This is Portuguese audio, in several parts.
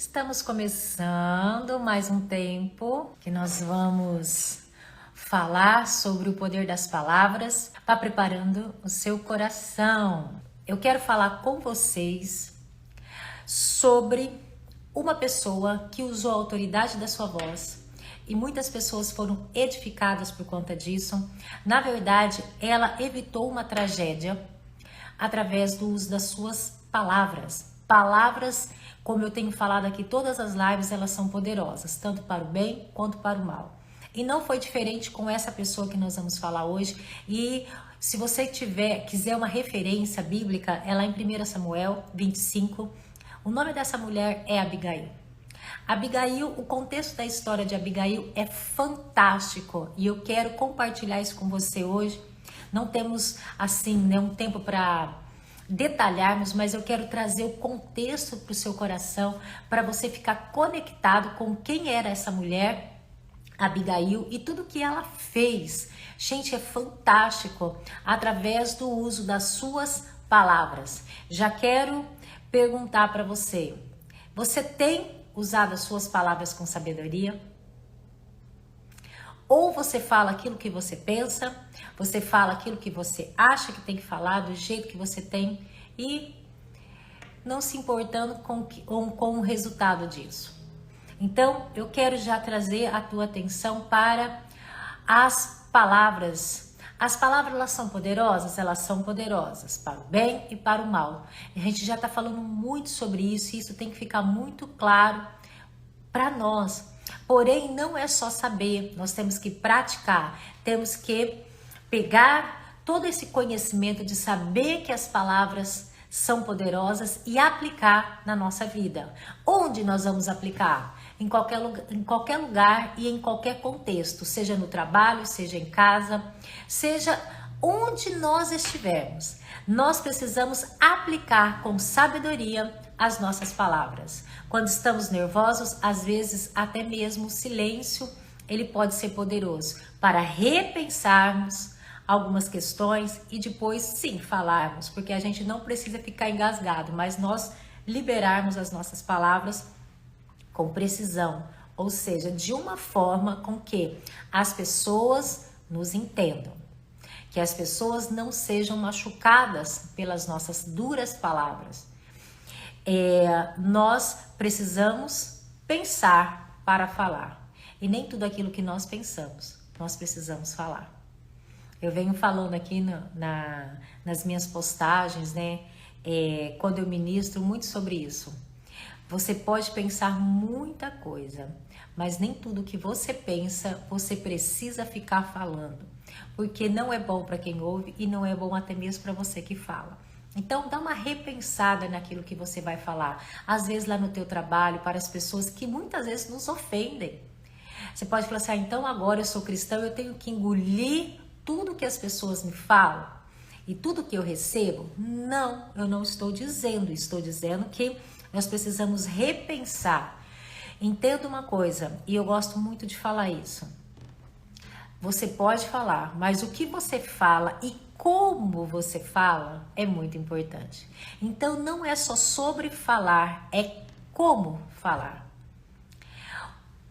Estamos começando mais um tempo que nós vamos falar sobre o poder das palavras. Vá preparando o seu coração. Eu quero falar com vocês sobre uma pessoa que usou a autoridade da sua voz e muitas pessoas foram edificadas por conta disso. Na verdade, ela evitou uma tragédia através do uso das suas palavras. Palavras, como eu tenho falado aqui, todas as lives, elas são poderosas, tanto para o bem quanto para o mal. E não foi diferente com essa pessoa que nós vamos falar hoje. E se você quiser uma referência bíblica, é lá em 1 Samuel 25. O nome dessa mulher é Abigail. Abigail, o contexto da história de Abigail é fantástico e eu quero compartilhar isso com você hoje. Não temos assim, um tempo para detalharmos, mas eu quero trazer o contexto para o seu coração, para você ficar conectado com quem era essa mulher, Abigail, e tudo que ela fez. Gente, é fantástico, através do uso das suas palavras. Já quero perguntar para você, você tem usado as suas palavras com sabedoria? Ou você fala aquilo que você pensa, você fala aquilo que você acha que tem que falar, do jeito que você tem, e não se importando com o resultado disso. Então, eu quero já trazer a tua atenção para as palavras. As palavras, elas são poderosas para o bem e para o mal. A gente já está falando muito sobre isso, e isso tem que ficar muito claro para nós. Porém, não é só saber, nós temos que praticar, temos que pegar todo esse conhecimento de saber que as palavras são poderosas e aplicar na nossa vida. Onde nós vamos aplicar? Em qualquer lugar e em qualquer contexto, seja no trabalho, seja em casa, seja onde nós estivermos. Nós precisamos aplicar com sabedoria as nossas palavras. Quando estamos nervosos, às vezes até mesmo o silêncio, ele pode ser poderoso para repensarmos algumas questões e depois sim falarmos, porque a gente não precisa ficar engasgado, mas nós liberarmos as nossas palavras com precisão, ou seja, de uma forma com que as pessoas nos entendam, que as pessoas não sejam machucadas pelas nossas duras palavras. Nós precisamos pensar para falar, e nem tudo aquilo que nós pensamos, nós precisamos falar. Eu venho falando aqui nas minhas postagens, né? Quando eu ministro muito sobre isso. Você pode pensar muita coisa, mas nem tudo que você pensa, você precisa ficar falando. Porque não é bom para quem ouve e não é bom até mesmo para você que fala. Então, dá uma repensada naquilo que você vai falar. Às vezes lá no teu trabalho, para as pessoas que muitas vezes nos ofendem. Você pode falar assim, então agora eu sou cristão, eu tenho que engolir tudo que as pessoas me falam e tudo que eu recebo? Não, eu não estou dizendo que nós precisamos repensar. Entenda uma coisa, e eu gosto muito de falar isso. Você pode falar, mas o que você fala e como você fala é muito importante. Então não é só sobre falar, é como falar.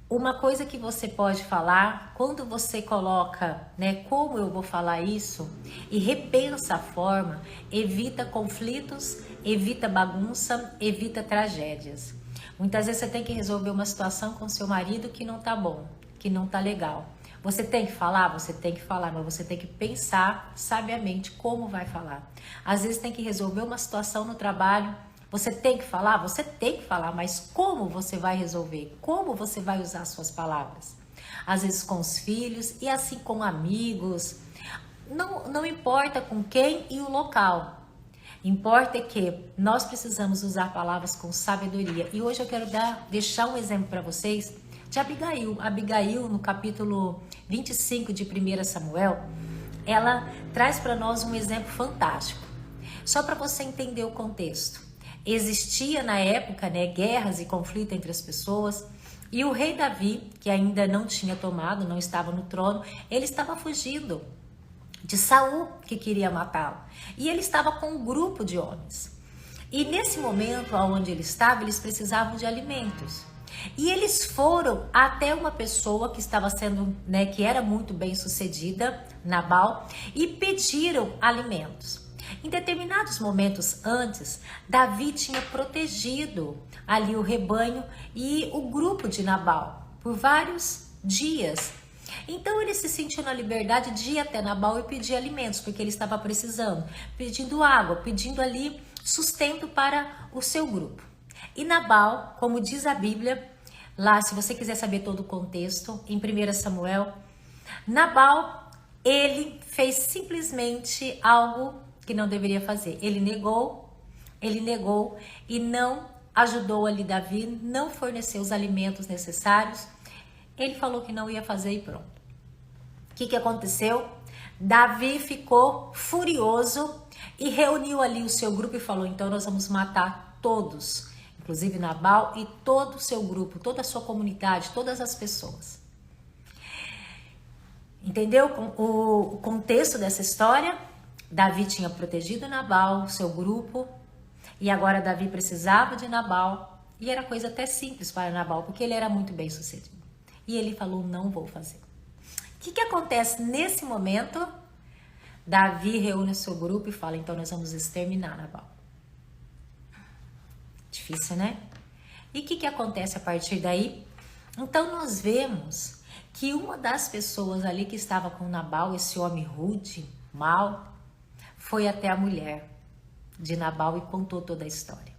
Uma coisa que você pode falar, quando você coloca, como eu vou falar isso, e repensa a forma, evita conflitos, evita bagunça, evita tragédias. Muitas vezes você tem que resolver uma situação com seu marido que não tá bom, que não tá legal. Você tem que falar, mas você tem que pensar sabiamente como vai falar. Às vezes tem que resolver uma situação no trabalho. Você tem que falar, mas como você vai resolver? Como você vai usar suas palavras? Às vezes com os filhos e assim com amigos. Não importa com quem e o local. Importa é que nós precisamos usar palavras com sabedoria. E hoje eu quero deixar um exemplo para vocês de Abigail. Abigail, no capítulo 25 de 1 Samuel, ela traz para nós um exemplo fantástico. Só para você entender o contexto. Existia na época, guerras e conflito entre as pessoas, e o rei Davi, que ainda não tinha tomado, não estava no trono, ele estava fugindo de Saul, que queria matá-lo, e ele estava com um grupo de homens. E nesse momento onde ele estava, eles precisavam de alimentos. E eles foram até uma pessoa que estava sendo, né, que era muito bem sucedida, Nabal, e pediram alimentos. Em determinados momentos antes, Davi tinha protegido ali o rebanho e o grupo de Nabal por vários dias. Então ele se sentiu na liberdade de ir até Nabal e pedir alimentos, porque ele estava precisando, pedindo água, pedindo ali sustento para o seu grupo. E Nabal, como diz a Bíblia, lá se você quiser saber todo o contexto, em 1 Samuel, Nabal, ele fez simplesmente algo que não deveria fazer. Ele negou e não ajudou ali Davi, não forneceu os alimentos necessários. Ele falou que não ia fazer e pronto. O que aconteceu? Davi ficou furioso e reuniu ali o seu grupo e falou: então nós vamos matar todos, inclusive Nabal e todo o seu grupo, toda a sua comunidade, todas as pessoas. Entendeu o contexto dessa história? Davi tinha protegido Nabal, seu grupo, e agora Davi precisava de Nabal, e era coisa até simples para Nabal, porque ele era muito bem sucedido. E ele falou: não vou fazer. O que acontece nesse momento? Davi reúne o seu grupo e fala: então nós vamos exterminar Nabal. Difícil, né? E o que acontece a partir daí? Então nós vemos que uma das pessoas ali que estava com Nabal, esse homem rude, mau, foi até a mulher de Nabal e contou toda a história.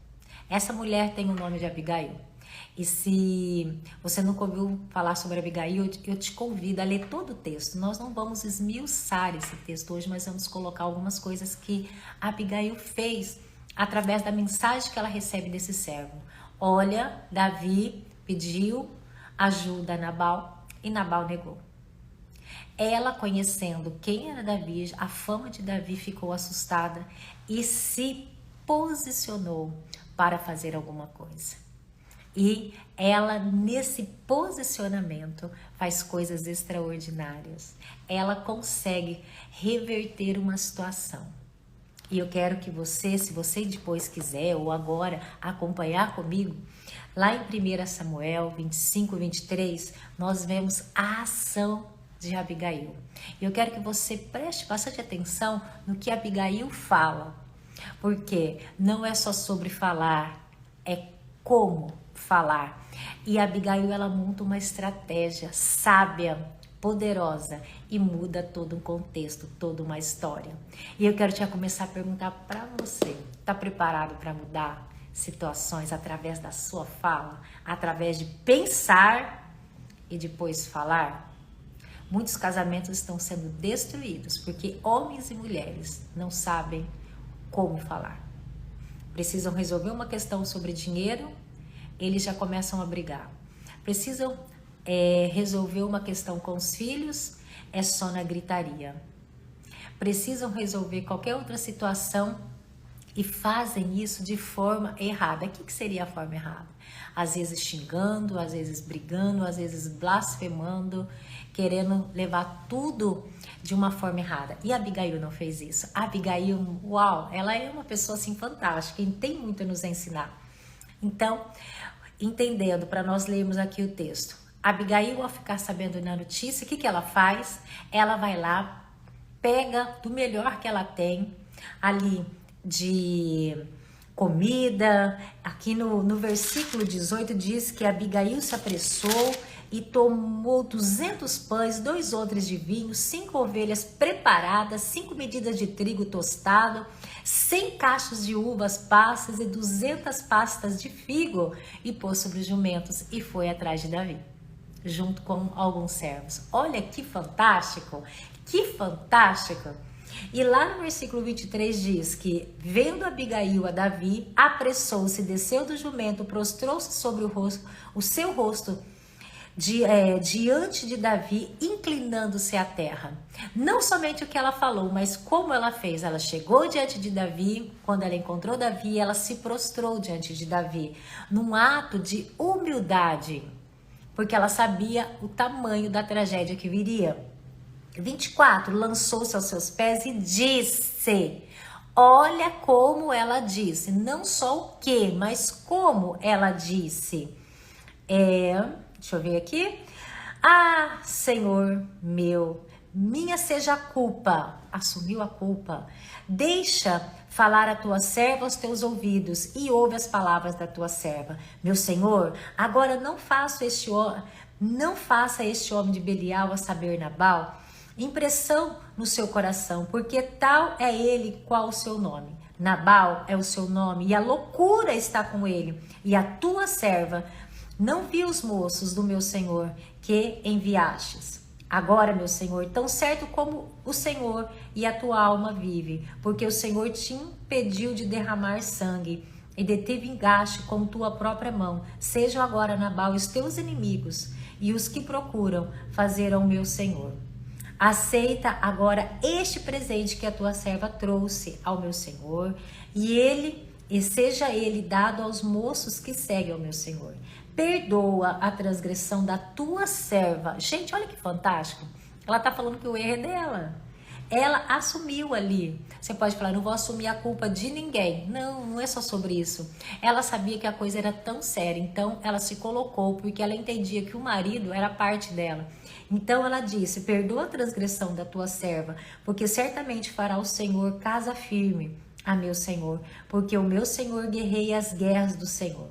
Essa mulher tem o nome de Abigail. E se você nunca ouviu falar sobre Abigail, eu te convido a ler todo o texto. Nós não vamos esmiuçar esse texto hoje, mas vamos colocar algumas coisas que Abigail fez através da mensagem que ela recebe desse servo. Olha, Davi pediu ajuda a Nabal e Nabal negou. Ela, conhecendo quem era Davi, a fama de Davi, ficou assustada e se posicionou para fazer alguma coisa. E ela, nesse posicionamento, faz coisas extraordinárias. Ela consegue reverter uma situação. E eu quero que você, se você depois quiser ou agora acompanhar comigo, lá em 1 Samuel 25, 23, nós vemos a ação de Abigail. E eu quero que você preste bastante atenção no que Abigail fala, porque não é só sobre falar, é como falar. E Abigail, ela monta uma estratégia sábia, poderosa e muda todo um contexto, toda uma história. E eu quero já começar a perguntar para você: tá preparado para mudar situações através da sua fala, através de pensar e depois falar? Muitos casamentos estão sendo destruídos porque homens e mulheres não sabem como falar. Precisam resolver uma questão sobre dinheiro, eles já começam a brigar. Precisam resolver uma questão com os filhos, é só na gritaria. Precisam resolver qualquer outra situação e fazem isso de forma errada. O que seria a forma errada? Às vezes xingando, às vezes brigando, às vezes blasfemando, querendo levar tudo de uma forma errada. E a Abigail não fez isso. A Abigail, uau, ela é uma pessoa assim fantástica e tem muito a nos ensinar. Então, entendendo, para nós lermos aqui o texto, Abigail, ao ficar sabendo da notícia, o que ela faz? Ela vai lá, pega do melhor que ela tem ali de comida. Aqui no versículo 18 diz que Abigail se apressou e tomou 200 pães, 2 odres de vinho, 5 ovelhas preparadas, 5 medidas de trigo tostado, 100 cachos de uvas passas e 200 pastas de figo, e pôs sobre os jumentos e foi atrás de Davi, junto com alguns servos. Olha que fantástico, que fantástico! E lá no versículo 23 diz que, vendo Abigail a Davi, apressou-se, desceu do jumento, prostrou-se sobre o seu rosto diante de Davi, inclinando-se à terra. Não somente o que ela falou, mas como ela fez. Ela chegou diante de Davi, quando ela encontrou Davi, ela se prostrou diante de Davi, num ato de humildade, porque ela sabia o tamanho da tragédia que viria. 24, lançou-se aos seus pés e disse: Olha como ela disse, não só o que, mas como ela disse. Deixa eu ver aqui. Ah, Senhor meu, minha seja a culpa. Assumiu a culpa. Deixa falar a tua serva aos teus ouvidos e ouve as palavras da tua serva. Meu Senhor, agora não faça este homem de Belial, a saber, Nabal, impressão no seu coração, porque tal é ele qual o seu nome. Nabal é o seu nome e a loucura está com ele. E a tua serva não viu os moços do meu Senhor que enviastes. Agora, meu Senhor, tão certo como o Senhor e a tua alma vive, porque o Senhor te impediu de derramar sangue e de te vingaste com tua própria mão. Sejam agora, Nabal, os teus inimigos e os que procuram fazer ao meu Senhor. Aceita agora este presente que a tua serva trouxe ao meu Senhor, e seja ele dado aos moços que seguem ao meu Senhor. Perdoa a transgressão da tua serva. Gente, olha que fantástico. Ela tá falando que o erro é dela. Ela assumiu ali. Você pode falar, não vou assumir a culpa de ninguém. Não, não é só sobre isso. Ela sabia que a coisa era tão séria, então ela se colocou, porque ela entendia que o marido era parte dela. Então ela disse, perdoa a transgressão da tua serva, porque certamente fará o Senhor casa firme a meu Senhor, porque o meu Senhor guerreia as guerras do Senhor.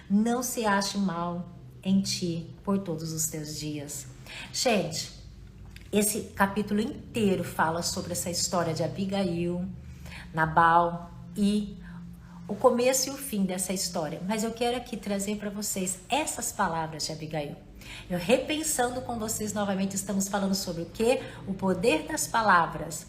Não se ache mal em ti por todos os teus dias. Gente, esse capítulo inteiro fala sobre essa história de Abigail, Nabal e o começo e o fim dessa história. Mas eu quero aqui trazer para vocês essas palavras de Abigail. Eu repensando com vocês novamente, estamos falando sobre o quê? O poder das palavras.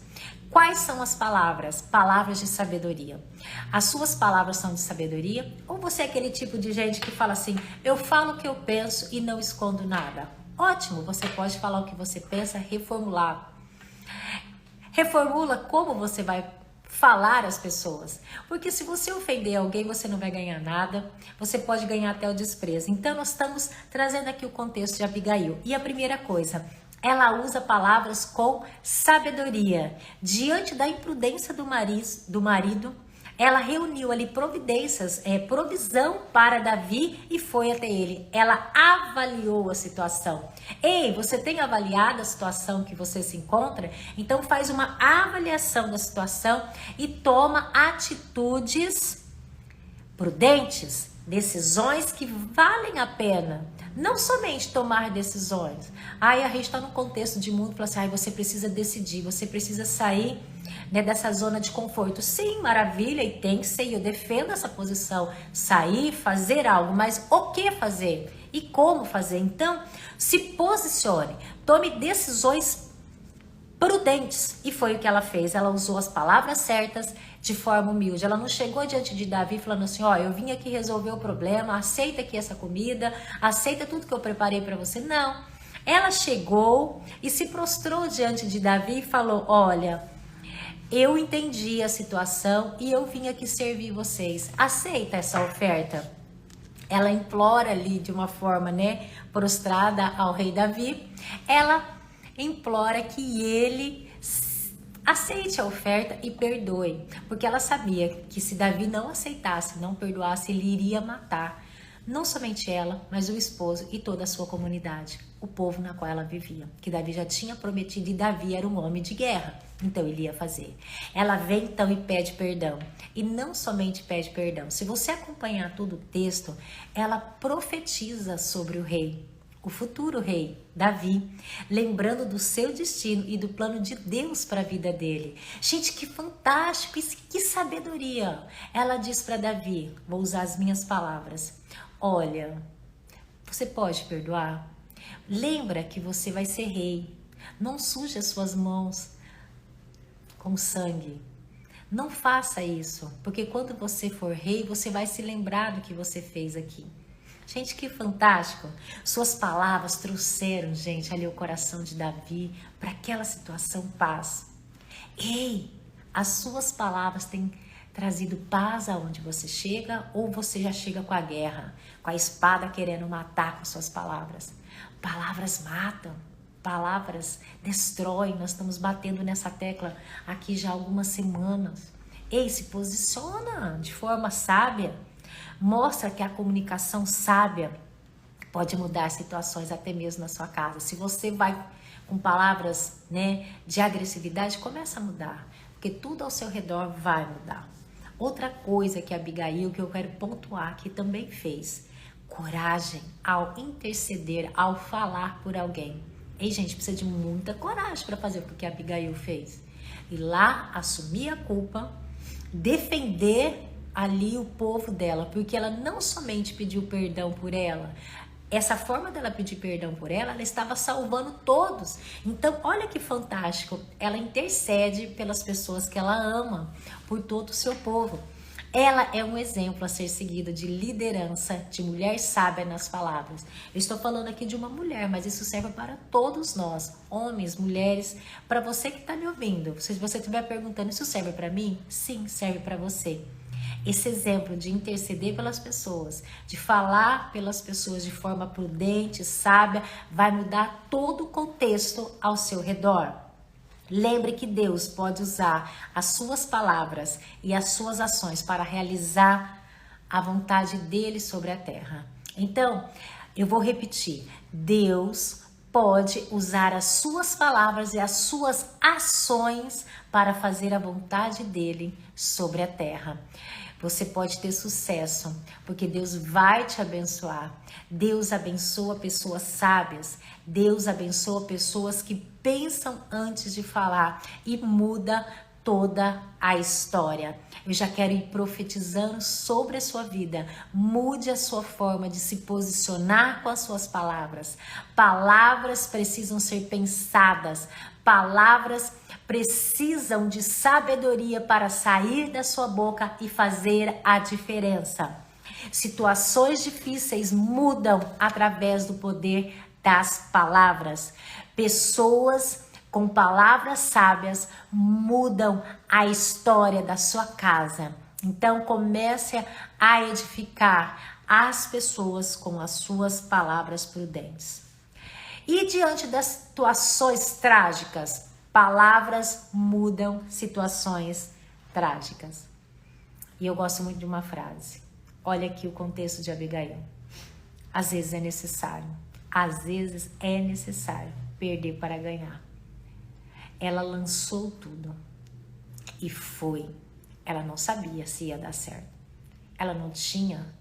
Quais são as palavras? Palavras de sabedoria. As suas palavras são de sabedoria? Ou você é aquele tipo de gente que fala assim, eu falo o que eu penso e não escondo nada? Ótimo, você pode falar o que você pensa, reformular. Reformula como você vai falar às pessoas. Porque se você ofender alguém, você não vai ganhar nada. Você pode ganhar até o desprezo. Então, nós estamos trazendo aqui o contexto de Abigail. E a primeira coisa, ela usa palavras com sabedoria. Diante da imprudência do marido, ela reuniu ali provisão para Davi e foi até ele. Ela avaliou a situação. Ei, você tem avaliado a situação que você se encontra? Então faz uma avaliação da situação e toma atitudes prudentes, decisões que valem a pena. Não somente tomar decisões. Aí a gente está no contexto de mundo e fala assim, você precisa decidir, você precisa sair, né, dessa zona de conforto. Sim, maravilha, e tem que ser, e eu defendo essa posição. Sair, fazer algo, mas o que fazer? E como fazer? Então, se posicione, tome decisões prudentes. E foi o que ela fez. Ela usou as palavras certas de forma humilde. Ela não chegou diante de Davi falando assim, eu vim aqui resolver o problema, aceita aqui essa comida, aceita tudo que eu preparei para você. Não. Ela chegou e se prostrou diante de Davi e falou, olha, eu entendi a situação e eu vim aqui servir vocês. Aceita essa oferta? Ela implora ali de uma forma, prostrada ao rei Davi. Ela implora que ele aceite a oferta e perdoe. Porque ela sabia que se Davi não aceitasse, não perdoasse, ele iria matar. Não somente ela, mas o esposo e toda a sua comunidade. O povo na qual ela vivia. Que Davi já tinha prometido e Davi era um homem de guerra. Então ele ia fazer. Ela vem então e pede perdão. E não somente pede perdão. Se você acompanhar todo o texto, ela profetiza sobre o rei. O futuro rei, Davi, lembrando do seu destino e do plano de Deus para a vida dele. Gente, que fantástico, que sabedoria. Ela diz para Davi, vou usar as minhas palavras, olha, você pode perdoar? Lembra que você vai ser rei, não suje as suas mãos com sangue. Não faça isso, porque quando você for rei, você vai se lembrar do que você fez aqui. Gente, que fantástico. Suas palavras trouxeram, gente, ali o coração de Davi para aquela situação paz. Ei, as suas palavras têm trazido paz aonde você chega ou você já chega com a guerra, com a espada querendo matar com suas palavras? Palavras matam, palavras destroem. Nós estamos batendo nessa tecla aqui já há algumas semanas. Ei, se posiciona de forma sábia. Mostra que a comunicação sábia pode mudar situações até mesmo na sua casa. Se você vai com palavras, né, de agressividade, começa a mudar, porque tudo ao seu redor vai mudar. Outra coisa que a Abigail, que eu quero pontuar, que também fez, coragem ao interceder, ao falar por alguém. Ei, gente, precisa de muita coragem para fazer o que a Abigail fez. Ir lá, assumir a culpa, defender ali o povo dela, porque ela não somente pediu perdão por ela, essa forma dela pedir perdão por ela, ela estava salvando todos. Então, olha que fantástico, ela intercede pelas pessoas que ela ama, por todo o seu povo. Ela é um exemplo a ser seguido de liderança, de mulher sábia nas palavras. Eu estou falando aqui de uma mulher, mas isso serve para todos nós, homens, mulheres, para você que está me ouvindo. Se você estiver perguntando, isso serve para mim? Sim, serve para você. Esse exemplo de interceder pelas pessoas, de falar pelas pessoas de forma prudente, sábia, vai mudar todo o contexto ao seu redor. Lembre que Deus pode usar as suas palavras e as suas ações para realizar a vontade dele sobre a terra. Então, eu vou repetir. Deus pode usar as suas palavras e as suas ações para fazer a vontade dele sobre a terra. Você pode ter sucesso, porque Deus vai te abençoar. Deus abençoa pessoas sábias. Deus abençoa pessoas que pensam antes de falar e muda toda a história. Eu já quero ir profetizando sobre a sua vida. Mude a sua forma de se posicionar com as suas palavras. Palavras precisam ser pensadas. Palavras precisam de sabedoria para sair da sua boca e fazer a diferença. Situações difíceis mudam através do poder das palavras. Pessoas com palavras sábias mudam a história da sua casa. Então comece a edificar as pessoas com as suas palavras prudentes. E diante das situações trágicas, palavras mudam situações trágicas. E eu gosto muito de uma frase. Olha aqui o contexto de Abigail. Às vezes é necessário perder para ganhar. Ela lançou tudo e foi. Ela não sabia se ia dar certo. Ela não tinha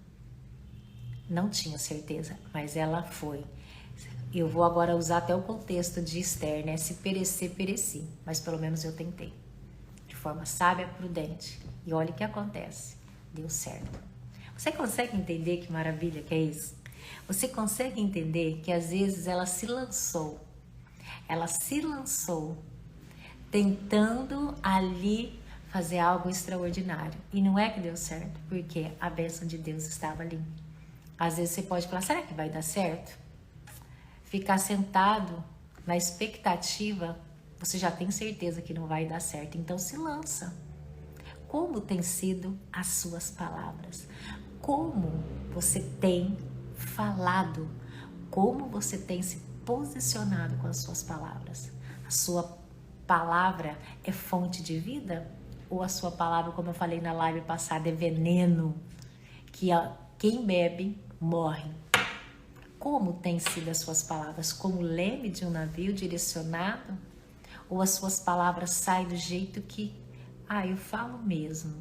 certeza, mas ela foi. Eu vou agora usar até o contexto de Esther, né? Se perecer, pereci. Mas pelo menos eu tentei. De forma sábia, prudente. E olha o que acontece. Deu certo. Você consegue entender que maravilha que é isso? Você consegue entender que às vezes ela se lançou tentando ali fazer algo extraordinário. E não é que deu certo, porque a bênção de Deus estava ali. Às vezes você pode falar, será que vai dar certo? Ficar sentado na expectativa, você já tem certeza que não vai dar certo. Então se lança. Como tem sido as suas palavras? Como você tem falado? Como você tem se posicionado com as suas palavras? A sua palavra é fonte de vida? Ou a sua palavra, como eu falei na live passada, é veneno? Que quem bebe morre. Como tem sido as suas palavras? Como o leme de um navio direcionado? Ou as suas palavras saem do jeito que, eu falo mesmo.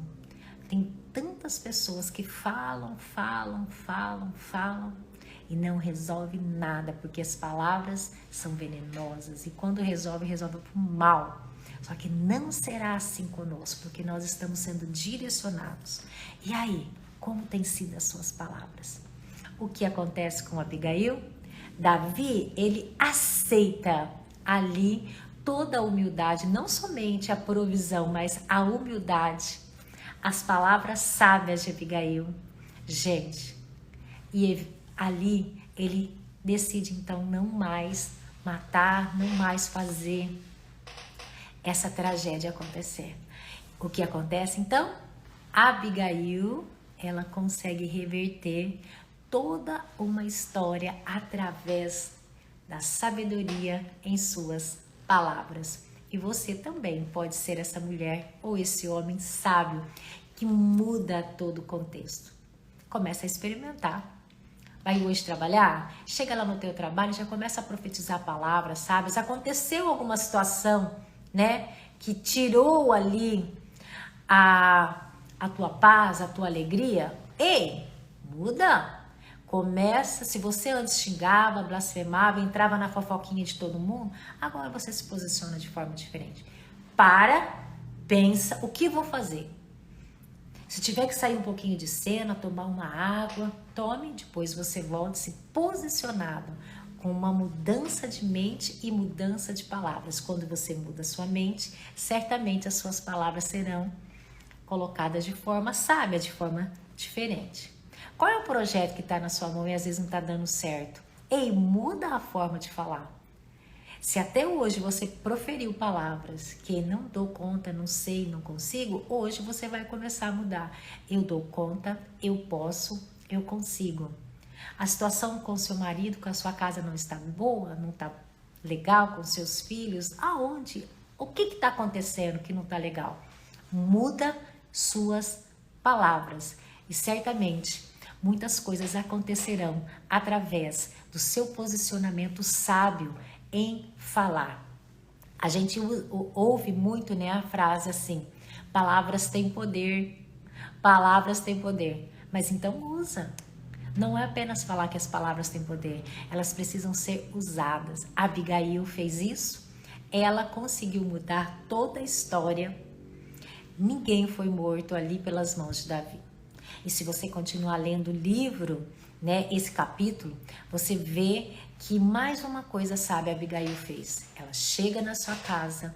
Tem tantas pessoas que falam e não resolve nada, porque as palavras são venenosas e quando resolve pro mal. Só que não será assim conosco, porque nós estamos sendo direcionados. E aí, como tem sido as suas palavras? O que acontece com Abigail? Davi, ele aceita ali toda a humildade, não somente a provisão, mas a humildade, as palavras sábias de Abigail. Gente, e ali ele decide então não mais matar, não mais fazer essa tragédia acontecer. O que acontece então? Abigail, ela consegue reverter toda uma história através da sabedoria em suas palavras. E você também pode ser essa mulher ou esse homem sábio que muda todo o contexto. Começa a experimentar. Vai hoje trabalhar? Chega lá no teu trabalho, já começa a profetizar palavras sábias. Aconteceu alguma situação, né, que tirou ali a tua paz, a tua alegria? Ei, muda. Começa, se você antes xingava, blasfemava, entrava na fofoquinha de todo mundo, agora você se posiciona de forma diferente. Para, pensa, o que vou fazer? Se tiver que sair um pouquinho de cena, tomar uma água, tome, depois você volte-se posicionado, com uma mudança de mente e mudança de palavras. Quando você muda a sua mente, certamente as suas palavras serão colocadas de forma sábia, de forma diferente. Qual é o projeto que está na sua mão e às vezes não está dando certo? Ei, muda a forma de falar. Se até hoje você proferiu palavras que não dou conta, não sei, não consigo, hoje você vai começar a mudar. Eu dou conta, eu posso, eu consigo. A situação com seu marido, com a sua casa não está boa, não está legal, com seus filhos, aonde? O que está acontecendo que não está legal? Muda suas palavras e certamente muitas coisas acontecerão através do seu posicionamento sábio em falar. A gente ouve muito, né, a frase assim: palavras têm poder, palavras têm poder. Mas então usa. Não é apenas falar que as palavras têm poder, elas precisam ser usadas. Abigail fez isso, ela conseguiu mudar toda a história. Ninguém foi morto ali pelas mãos de Davi. E se você continuar lendo o livro, né, esse capítulo, você vê que mais uma coisa sábia Abigail fez. Ela chega na sua casa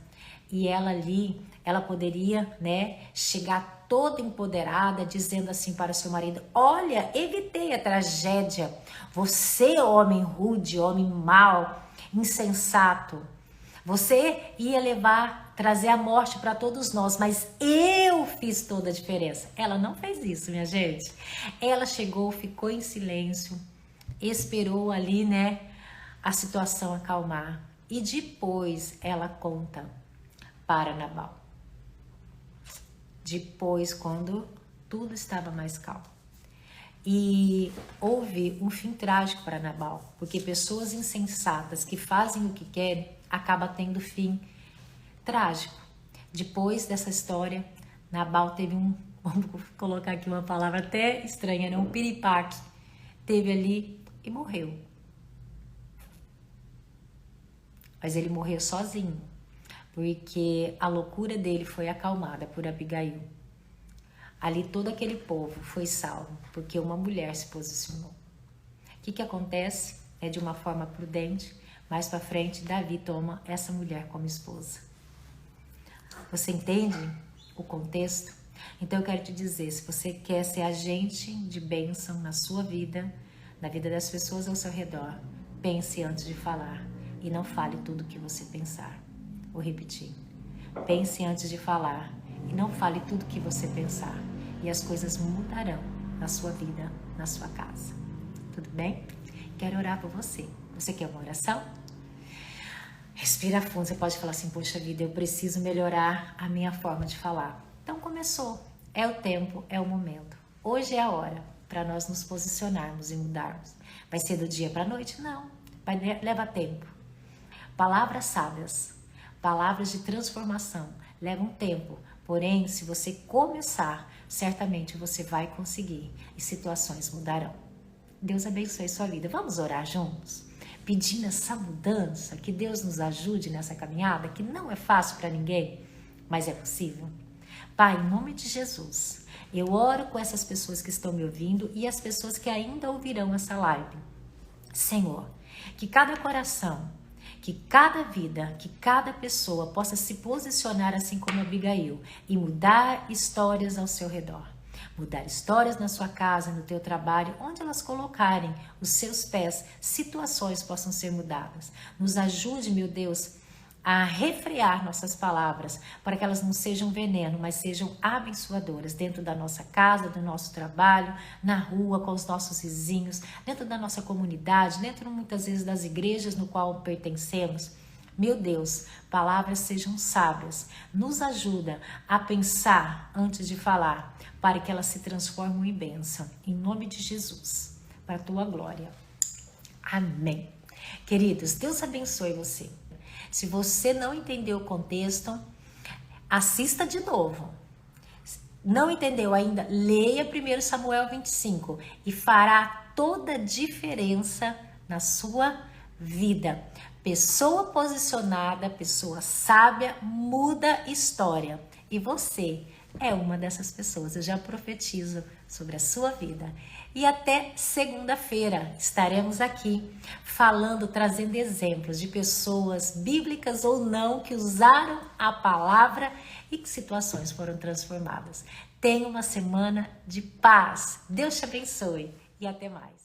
e ela ali, ela poderia, né, chegar toda empoderada, dizendo assim para seu marido: olha, evitei a tragédia. Você, homem rude, homem mau, insensato, você ia trazer a morte para todos nós, mas eu fiz toda a diferença. Ela não fez isso, minha gente. Ela chegou, ficou em silêncio, esperou ali, né, a situação acalmar. E depois ela conta para Nabal. Depois, quando tudo estava mais calmo. E houve um fim trágico para Nabal, porque pessoas insensatas que fazem o que querem acabam tendo fim trágico. Depois dessa história, Nabal teve vamos colocar aqui uma palavra até estranha, né? Um piripaque. Teve ali e morreu. Mas ele morreu sozinho, porque a loucura dele foi acalmada por Abigail. Ali todo aquele povo foi salvo, porque uma mulher se posicionou. O que acontece? É de uma forma prudente. Mais para frente, Davi toma essa mulher como esposa. Você entende o contexto? Então eu quero te dizer, se você quer ser agente de bênção na sua vida, na vida das pessoas ao seu redor, pense antes de falar e não fale tudo o que você pensar. Vou repetir. Pense antes de falar e não fale tudo o que você pensar. E as coisas mudarão na sua vida, na sua casa. Tudo bem? Quero orar por você. Você quer uma oração? Respira fundo. Você pode falar assim: poxa vida, eu preciso melhorar a minha forma de falar. Então começou. É o tempo, é o momento. Hoje é a hora para nós nos posicionarmos e mudarmos. Vai ser do dia para a noite? Não. Leva tempo. Palavras sábias, palavras de transformação levam tempo. Porém, se você começar, certamente você vai conseguir e situações mudarão. Deus abençoe sua vida. Vamos orar juntos? Pedindo essa mudança, que Deus nos ajude nessa caminhada, que não é fácil para ninguém, mas é possível. Pai, em nome de Jesus, eu oro com essas pessoas que estão me ouvindo e as pessoas que ainda ouvirão essa live. Senhor, que cada coração, que cada vida, que cada pessoa possa se posicionar assim como Abigail e mudar histórias ao seu redor. Mudar histórias na sua casa, no teu trabalho, onde elas colocarem os seus pés, situações possam ser mudadas. Nos ajude, meu Deus, a refrear nossas palavras, para que elas não sejam veneno, mas sejam abençoadoras dentro da nossa casa, do nosso trabalho, na rua, com os nossos vizinhos, dentro da nossa comunidade, dentro muitas vezes das igrejas no qual pertencemos. Meu Deus, palavras sejam sábias. Nos ajuda a pensar antes de falar, para que elas se transformem em bênção. Em nome de Jesus, para a tua glória. Amém. Queridos, Deus abençoe você. Se você não entendeu o contexto, assista de novo. Não entendeu ainda? Leia 1 Samuel 25 e fará toda a diferença na sua vida. Pessoa posicionada, pessoa sábia, muda história. E você é uma dessas pessoas. Eu já profetizo sobre a sua vida. E até segunda-feira estaremos aqui falando, trazendo exemplos de pessoas bíblicas ou não que usaram a palavra e que situações foram transformadas. Tenha uma semana de paz. Deus te abençoe e até mais.